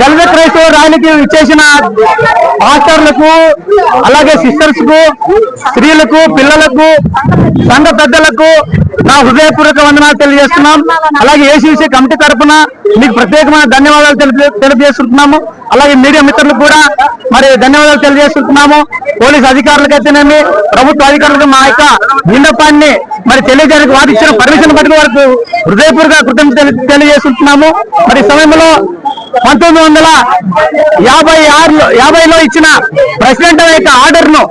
దళిత క్రైస్తవ ర్యాలీకి ఇచ్చేసిన మాస్టర్లకు, అలాగే సిస్టర్స్ కు, స్త్రీలకు, పిల్లలకు, సంఘ పెద్దలకు నా హృదయపూర్వక వందనాలు తెలియజేస్తున్నాం. అలాగే ఏసీసీ కమిటీ తరఫున మీకు ప్రత్యేకమైన ధన్యవాదాలు తెలియజేస్తున్నాము. అలాగే మీడియా మిత్రులకు కూడా మరి ధన్యవాదాలు తెలియజేస్తున్నాము. పోలీసు అధికారులకైతేనేమి, ప్రభుత్వ అధికారులకు మా యొక్క విన్నపాన్ని మరి తెలియజేయడానికి వారు ఇచ్చిన పర్మిషన్ బట్టి వరకు హృదయపూర్వక కృతజ్ఞతలు తెలియజేస్తున్నాము. మరి సమయంలో 1950లో ఇచ్చిన ప్రెసిడెంట్ యొక్క ఆర్డర్ ను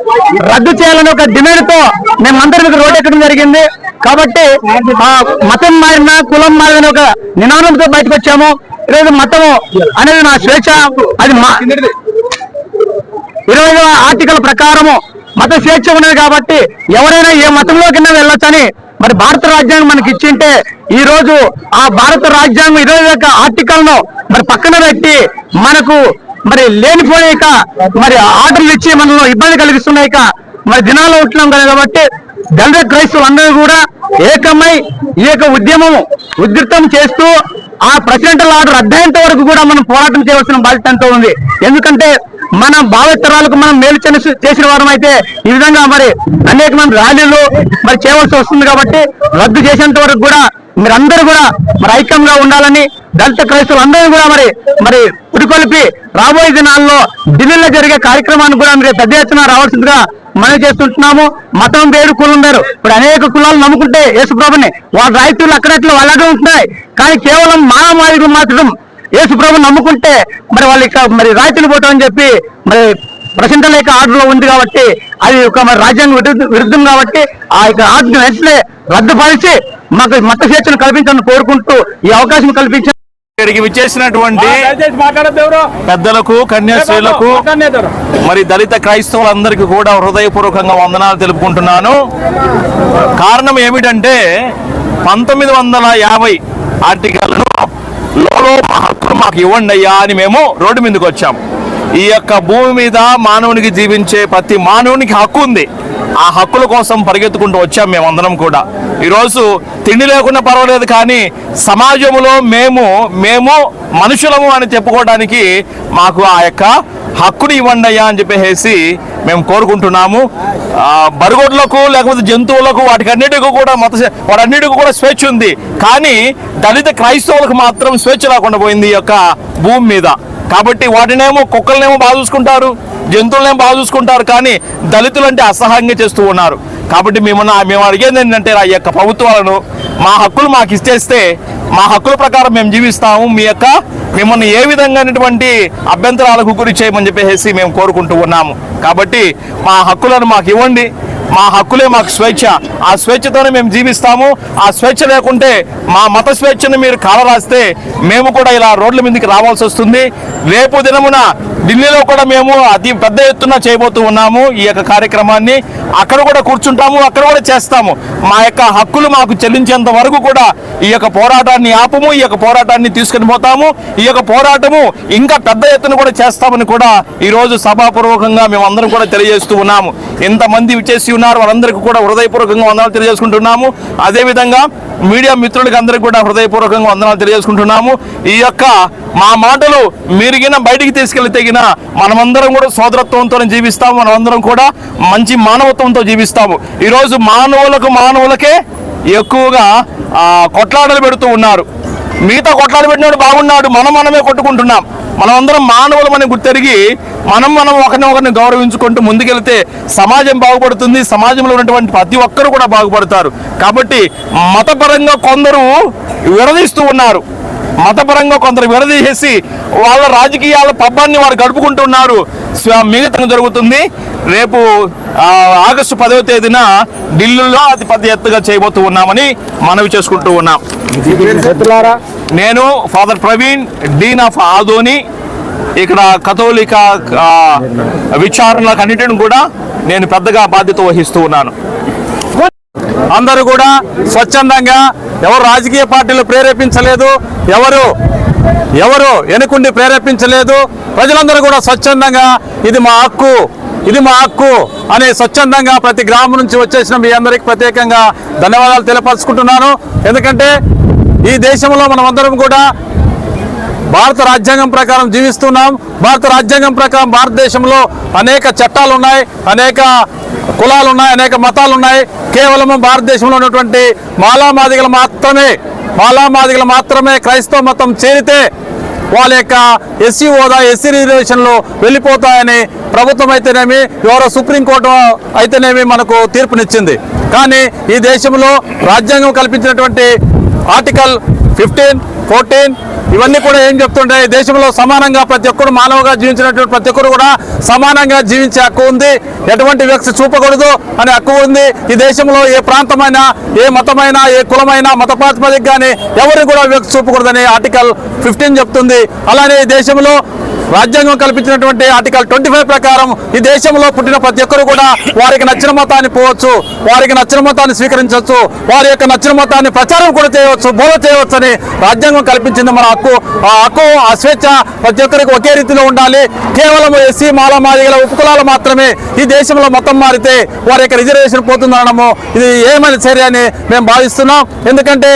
రద్దు చేయాలని ఒక డిమాండ్ తో మేమందరం రోడ్ ఎక్కడం జరిగింది. కాబట్టి మతం మారిన, కులం మారిన ఒక నినాదంతో బయటకు వచ్చాము. ఈరోజు మతము అనేది నా స్వేచ్ఛ, అది 25వ ఆర్టికల్ ప్రకారము మత స్వేచ్ఛ ఉన్నది. కాబట్టి ఎవరైనా ఏ మతంలోకైనా వెళ్ళొచ్చని మరి భారత రాజ్యాంగం మనకి ఇచ్చింటే, ఈ రోజు ఆ భారత రాజ్యాంగం 21వ ఆర్టికల్ ను మరి పక్కన పెట్టి మనకు మరి లేనిపోయాక మరి ఆర్డర్లు ఇచ్చి మనలో ఇబ్బంది కలిగిస్తున్నాయిక మరి దినాలు ఉంటున్నాం కదా. కాబట్టి దళిత క్రైస్తవులందరూ కూడా ఏకమై ఈ యొక్క ఉద్యమం ఉధృతం చేస్తూ ఆ ప్రెసిడెంటల్ ఆర్డర్ అధ్యయనంత వరకు కూడా మనం పోరాటం చేయవలసిన బాధ్యత ఎంతో ఉంది. ఎందుకంటే మన భావితరాలకు మనం మేలు చేసిన వారం అయితే ఈ విధంగా మరి అనేకమైన ర్యాలీలు మరి చేయవలసి వస్తుంది. కాబట్టి రద్దు చేసేంత వరకు కూడా మీరందరూ కూడా మరి ఐక్యంగా ఉండాలని, దళిత క్రైస్తవులు అందరూ కూడా మరి పురికొల్పి రాబోయే దినాల్లో ఢిల్లీలో జరిగే కార్యక్రమాన్ని కూడా మీరు పెద్ద ఎత్తున రావాల్సిందిగా మనం చేస్తుంటున్నాము. మతం వేరు, కులం వేరు. ఇప్పుడు అనేక కులాలు నమ్ముకుంటే యేసుప్రభుని వాళ్ళ రాయితీలు అక్కడట్లు అలాగే ఉంటున్నాయి. కానీ కేవలం మానవాళికి మాత్రం యేసుప్రభుని నమ్ముకుంటే మరి వాళ్ళకి మరి రాయితీలు పోతామని చెప్పి మరి ప్రెసిడెంట్ యొక్క ఆర్డర్ లో ఉంది. కాబట్టి అది ఒక మరి రాజ్యాంగ విరుద్ధం. కాబట్టి ఆ యొక్క ఆర్డర్ వెంటనే రద్దుపరిచి మాకు మత స్వేచ్ఛను కల్పించాలని కోరుకుంటూ ఈ అవకాశం కల్పించారు. ఇక్కడికి విచ్చేసినటువంటి పెద్దలకు, కన్యాశ్రీలకు, మరి దళిత క్రైస్తవులందరికీ కూడా హృదయపూర్వకంగా వందనాలు తెలుపుకుంటున్నాను. కారణం ఏమిటంటే 1950 ఆర్టికల్ను లోలో మా హక్కులు మాకు ఇవ్వండి అయ్యా అని మేము రోడ్డు మీదకి వచ్చాం. ఈ యొక్క భూమి మీద మానవునికి జీవించే ప్రతి మానవునికి హక్కు ఉంది. ఆ హక్కుల కోసం పరిగెత్తుకుంటూ వచ్చాం మేమందరం కూడా. ఈరోజు తిండి లేకుండా పర్వాలేదు, కానీ సమాజంలో మేము మనుషులము అని చెప్పుకోవడానికి మాకు ఆ యొక్క హక్కుని ఇవ్వండి అయ్యా అని చెప్పేసి మేము కోరుకుంటున్నాము. బరుగొడ్లకు లేకపోతే జంతువులకు వాటికన్నిటికీ కూడా స్వేచ్ఛ ఉంది. కానీ దళిత క్రైస్తవులకు మాత్రం స్వేచ్ఛ లేకుండా పోయింది ఈ యొక్క భూమి మీద. కాబట్టి వాటినేమో కుక్కలనేమో బాగా చూసుకుంటారు, జంతువులనేమో బాగా చూసుకుంటారు, కానీ దళితులు అంటే అసహ్యంగా చేస్తూ ఉన్నారు. కాబట్టి మేము అడిగేది ఏంటంటే ఆ యొక్క ప్రభుత్వాలను మా హక్కులు మాకు ఇచ్చేస్తే మా హక్కుల ప్రకారం మేము జీవిస్తాము. మిమ్మల్ని ఏ విధంగానటువంటి అభ్యంతరాలకు గురి చేయమని చెప్పేసి మేము కోరుకుంటూ ఉన్నాము. కాబట్టి మా హక్కులను మాకు ఇవ్వండి. మా హక్కులే మాకు స్వేచ్ఛ. ఆ స్వేచ్ఛతోనే మేము జీవిస్తాము. ఆ స్వేచ్ఛ లేకుంటే మా మత స్వేచ్ఛను మీరు కాలరాస్తే మేము కూడా ఇలా రోడ్ల మీదకి రావాల్సి వస్తుంది. రేపు దినమున ఢిల్లీలో కూడా మేము అతి పెద్ద ఎత్తున చేయబోతూ ఉన్నాము ఈ యొక్క కార్యక్రమాన్ని. అక్కడ కూడా కూర్చుంటాము, అక్కడ కూడా చేస్తాము. మా యొక్క హక్కులు మాకు చెల్లించేంత వరకు కూడా ఈ యొక్క పోరాటాన్ని ఆపము, ఈ యొక్క పోరాటాన్ని తీసుకుని పోతాము. ఈ యొక్క పోరాటము ఇంకా పెద్ద ఎత్తున కూడా చేస్తామని కూడా ఈరోజు సభాపూర్వకంగా మేమందరం కూడా తెలియజేస్తూ ఉన్నాము. ఇంతమంది విచ్చేసి ఉన్నారు, వాళ్ళందరికీ కూడా హృదయపూర్వకంగా వందనాలు తెలియజేసుకుంటున్నాము. అదేవిధంగా మీడియా మిత్రులకి అందరికీ కూడా హృదయపూర్వకంగా వందనాలు తెలియజేసుకుంటున్నాము. ఈ యొక్క మా మాటలు మీరుగిన బయటికి తీసుకెళ్తే మనమందరం కూడా సోదరత్వంతో జీవిస్తాము. మనమందరం కూడా మంచి మానవత్వంతో జీవిస్తాము. ఈరోజు మానవులకే ఎక్కువగా కొట్లాటలు పెడుతూ ఉన్నారు. మిగతా కొట్లాటలు పెట్టినాడు బాగున్నాడు, మనమే కొట్టుకుంటున్నాం. మనమందరం మానవులమని గుర్తెరిగి మనం ఒకరిని గౌరవించుకుంటూ ముందుకెళ్తే సమాజం బాగుపడుతుంది. సమాజంలో ఉన్నటువంటి ప్రతి ఒక్కరు కూడా బాగుపడతారు. కాబట్టి మతపరంగా కొందరు విడదీస్తూ ఉన్నారు. మతపరంగా కొందరు విడదీసేసి వాళ్ళ రాజకీయాల పబ్బాన్ని వారు గడుపుకుంటున్నారు. మిగతా జరుగుతుంది. రేపు ఆగస్టు 10వ తేదీన ఢిల్లీలో అతి పెద్ద ఎత్తుగా చేయబోతూ ఉన్నామని మనవి చేసుకుంటూ ఉన్నాం. నేను father Praveen, dean of Adoni. ఇక్కడ కథోలిక విచారణలకు అన్నిటిని కూడా నేను పెద్దగా బాధ్యత వహిస్తూ ఉన్నాను. అందరూ కూడా స్వచ్ఛందంగా, ఎవరు రాజకీయ పార్టీలు ప్రేరేపించలేదు, ఎవరు వెనుకుండి ప్రేరేపించలేదు. ప్రజలందరూ కూడా స్వచ్ఛందంగా ఇది మా హక్కు అనే స్వచ్ఛందంగా ప్రతి గ్రామం నుంచి వచ్చేసిన మీ అందరికీ ప్రత్యేకంగా ధన్యవాదాలు తెలియపరుచుకుంటున్నాను. ఎందుకంటే ఈ దేశంలో మనమందరం కూడా భారత రాజ్యాంగం ప్రకారం జీవిస్తున్నాం. భారత రాజ్యాంగం ప్రకారం భారతదేశంలో అనేక చట్టాలు ఉన్నాయి, అనేక కులాలు ఉన్నాయి, అనేక మతాలు ఉన్నాయి. కేవలం భారతదేశంలో ఉన్నటువంటి మాలామాదిగలు మాత్రమే క్రైస్తవ మతం చేరితే వాళ్ళ యొక్క ఎస్సీ హోదా, ఎస్సీ రిజర్వేషన్లు వెళ్ళిపోతాయని ప్రభుత్వం అయితేనేమి, ఎవరో సుప్రీంకోర్టు అయితేనేమి మనకు తీర్పునిచ్చింది. కానీ ఈ దేశంలో రాజ్యాంగం కల్పించినటువంటి ఆర్టికల్ 15, 14 ఇవన్నీ కూడా ఏం చెప్తుంటాయి, దేశంలో సమానంగా ప్రతి ఒక్కరు మానవుగా జీవించినటువంటి ప్రతి ఒక్కరు కూడా సమానంగా జీవించే హక్కు ఉంది, ఎటువంటి వ్యక్తి చూపకూడదు అనే హక్కు ఉంది. ఈ దేశంలో ఏ ప్రాంతమైనా, ఏ మతమైనా, ఏ కులమైనా, మత ప్రాతిపదిక కానీ ఎవరు కూడా వ్యక్తి చూపకూడదని ఆర్టికల్ 15 చెప్తుంది. అలానే ఈ దేశంలో రాజ్యాంగం కల్పించినటువంటి ఆర్టికల్ 25 ప్రకారం ఈ దేశంలో పుట్టిన ప్రతి ఒక్కరు కూడా వారికి నచ్చిన మతాన్ని పోవచ్చు, వారికి నచ్చిన మతాన్ని స్వీకరించవచ్చు, వారి యొక్క నచ్చిన మతాన్ని ప్రచారం కూడా చేయవచ్చు, బోధ చేయవచ్చు అని రాజ్యాంగం కల్పించింది మన హక్కు. ఆ స్వేచ్ఛ ప్రతి ఒక్కరికి ఒకే రీతిలో ఉండాలి. కేవలం ఎస్సీ మాలమాదిగల ఉపకులాలు మాత్రమే ఈ దేశంలో మతం మారితే వారి యొక్క రిజర్వేషన్ పోతుందనడము ఇది ఏమైనా సరే అని మేము భావిస్తున్నాం. ఎందుకంటే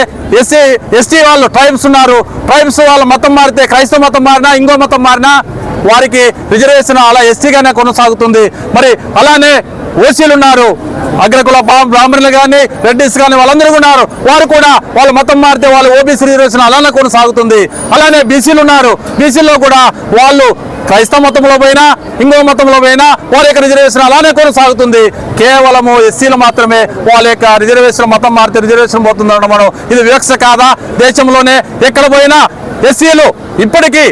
ఎస్టీ వాళ్ళు ట్రైబ్స్ ఉన్నారు, ట్రైబ్స్ వాళ్ళ మతం మారితే, క్రైస్తవ మతం మారినా, ఇంకో మతం మారినా వారికి రిజర్వేషన్ అలా ఎస్టీగానే కొనసాగుతుంది. మరి అలానే ఓసీలు ఉన్నారు, అగ్రకుల బ్రాహ్మణులు కానీ, రెడ్డిస్ కానీ వాళ్ళందరూ ఉన్నారు, వారు కూడా వాళ్ళ మతం మారితే వాళ్ళు ఓబీసీ రిజర్వేషన్ అలానే కొనసాగుతుంది. అలానే బీసీలు ఉన్నారు, బీసీలో కూడా వాళ్ళు క్రైస్తవ మతంలో పోయినా, ఇంకో మతంలో పోయినా వాళ్ళ యొక్క రిజర్వేషన్ అలానే కొనసాగుతుంది. కేవలము ఎస్సీలు మాత్రమే వాళ్ళ యొక్క రిజర్వేషన్ మతం మారితే రిజర్వేషన్ పోతుంది అనడం ఇది వివక్ష కాదా? దేశంలోనే ఎక్కడ పోయినా ఎస్సీలు ఇప్పటికీ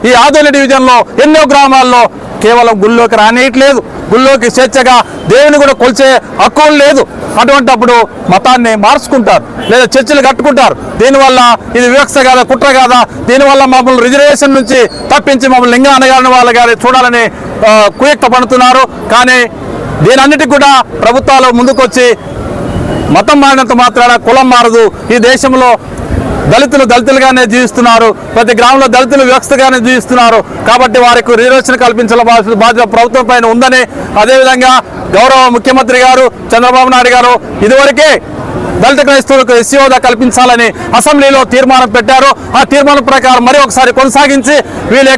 ఈ ఆదోని డివిజన్లో ఎన్నో గ్రామాల్లో కేవలం గుళ్ళోకి రానియట్లేదు, గుళ్ళోకి స్వేచ్ఛగా దేవుని కూడా కొలిచే హక్కు లేదు. అటువంటిప్పుడు మతాన్ని మార్చుకుంటారు లేదా చర్చలు కట్టుకుంటారు. దీనివల్ల ఇది వివక్ష కాదా, కుట్ర కాదా? దీనివల్ల మమ్మల్ని రిజర్వేషన్ నుంచి తప్పించి మమ్మల్ని లింగ అనగారిన వాళ్ళు కానీ చూడాలని కుయుక్త పడుతున్నారు. కానీ దీనన్నిటికీ కూడా ప్రభుత్వాలు ముందుకొచ్చి మతం మారినంత మాత్రాన కులం మారదు. ఈ దేశంలో దళితులుగానే జీవిస్తున్నారు, ప్రతి గ్రామంలో దళితులు వ్యవస్థగానే జీవిస్తున్నారు. కాబట్టి వారికి రిజర్వేషన్ కల్పించాల్సిన బాధ్యత ప్రభుత్వం పైన ఉందని, అదేవిధంగా గౌరవ ముఖ్యమంత్రి గారు చంద్రబాబు నాయుడు గారు ఇదివరకే దళిత క్రైస్తవులకు ఎస్సీ హోదా కల్పించాలని అసెంబ్లీలో తీర్మానం పెట్టారు. ఆ తీర్మానం ప్రకారం మరి ఒకసారి కొనసాగించి వీళ్ళ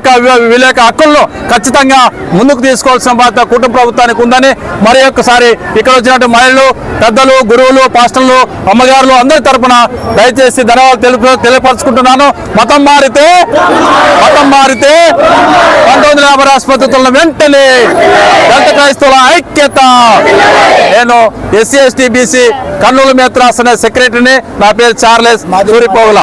యొక్క హక్కులను ఖచ్చితంగా ముందుకు తీసుకోవాల్సిన బాధ్యత కుటుంబ ప్రభుత్వానికి ఉందని మరి ఒక్కసారి ఇక్కడ వచ్చినట్టు మహిళలు, పెద్దలు, గురువులు, పాస్టర్లు, అమ్మగారులు అందరి తరపున దయచేసి ధన్యవాదాలు తెలియపరుచుకుంటున్నాను. మతం మారితే 1950 ఆసుపత్రులను వెంటనే దళిత క్రైస్తవుల ఐక్యత. నేను ఎస్సీ ఎస్టీ బీసీ కర్నూలు మేత్రాస్ అనే సెక్రటరీని. నా పేరు చార్లెస్ సూరిపోగుల.